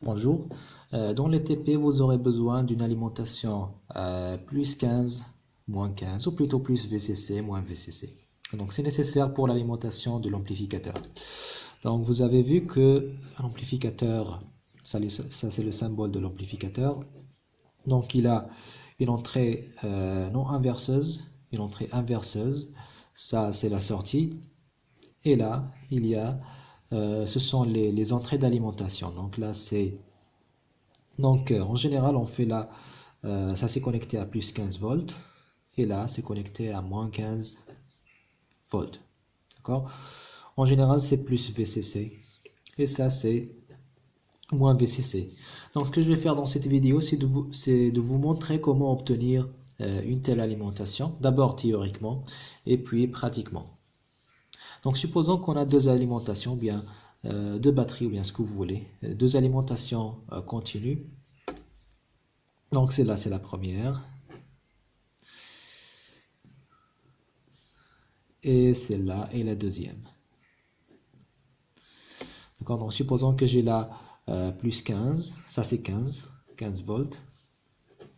Bonjour. Dans les TP, vous aurez besoin d'une alimentation plus 15, moins 15, ou plutôt plus VCC, moins VCC. Donc, c'est nécessaire pour l'alimentation de l'amplificateur. Donc, vous avez vu que l'amplificateur, ça c'est le symbole de l'amplificateur. Donc, il a une entrée non inverseuse, une entrée inverseuse. Ça, c'est la sortie. Et là, il y a, ce sont les entrées d'alimentation. Donc là, c'est... Donc, en général, on fait là, ça c'est connecté à plus 15 volts. Et là, c'est connecté à moins 15 volts. D'accord? En général, c'est plus VCC. Et ça, c'est moins VCC. Donc, ce que je vais faire dans cette vidéo, c'est de vous montrer comment obtenir une telle alimentation. D'abord théoriquement, et puis pratiquement. Donc, supposons qu'on a deux alimentations, bien deux batteries, ou bien ce que vous voulez. Deux alimentations continues. Donc, celle-là, c'est la première. Et celle-là est la deuxième. D'accord? Donc, supposons que j'ai là plus 15. Ça, c'est 15 volts.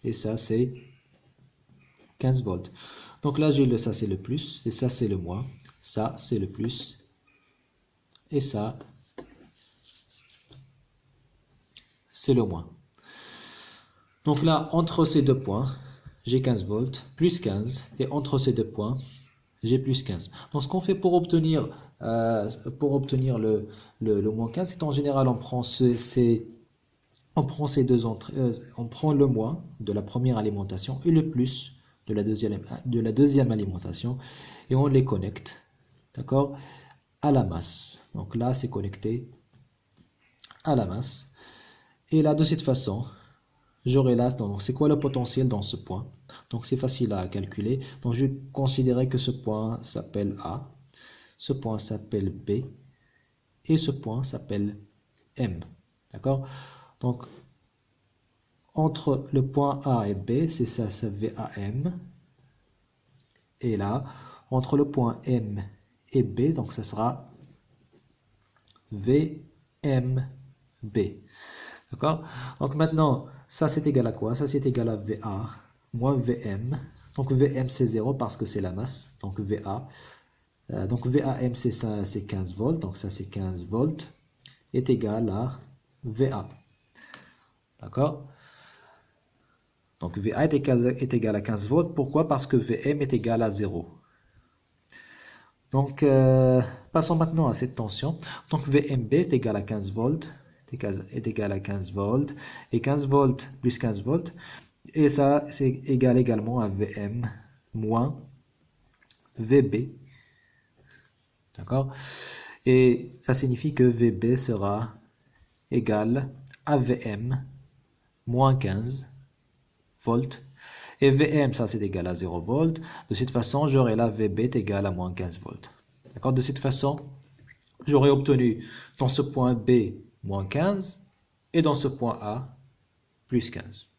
Et ça, c'est 15 volts. Donc là, j'ai ça, c'est le plus. Et ça, c'est le moins. Ça, c'est le plus. Et ça, c'est le moins. Donc là, entre ces deux points, j'ai 15 volts, plus 15. Et entre ces deux points, j'ai plus 15. Donc ce qu'on fait pour obtenir le moins 15, c'est en général, on prend ces deux entrées, on prend le moins de la première alimentation et le plus de la deuxième alimentation et on les connecte, d'accord, à la masse. Donc là, c'est connecté à la masse. Et là, de cette façon, j'aurai là, donc c'est quoi le potentiel dans ce point? Donc c'est facile à calculer. Donc je vais considérer que ce point s'appelle A, ce point s'appelle B et ce point s'appelle M. D'accord? Donc entre le point A et B, c'est ça, c'est VAM. Et là, entre le point M et B, donc ça sera VMB. D'accord? Donc maintenant, ça c'est égal à quoi? Ça c'est égal à VA moins VM. Donc VM c'est 0 parce que c'est la masse. Donc VA. Donc VAM c'est 15 volts. Donc ça c'est 15 volts. Est égal à VA. D'accord? Donc VA est égal à 15 volts. Pourquoi? Parce que VM est égal à 0. Donc passons maintenant à cette tension. Donc VMB est égal à 15 volts. Est égal à 15 volts. Et 15 volts plus 15 volts. Et ça, c'est égal également à VM moins VB. D'accord? Et ça signifie que VB sera égal à VM moins 15 volts. Et VM, ça c'est égal à 0 volts. De cette façon, j'aurai là VB est égal à moins 15 volts. D'accord? De cette façon, j'aurai obtenu dans ce point B moins 15 et dans ce point A plus 15.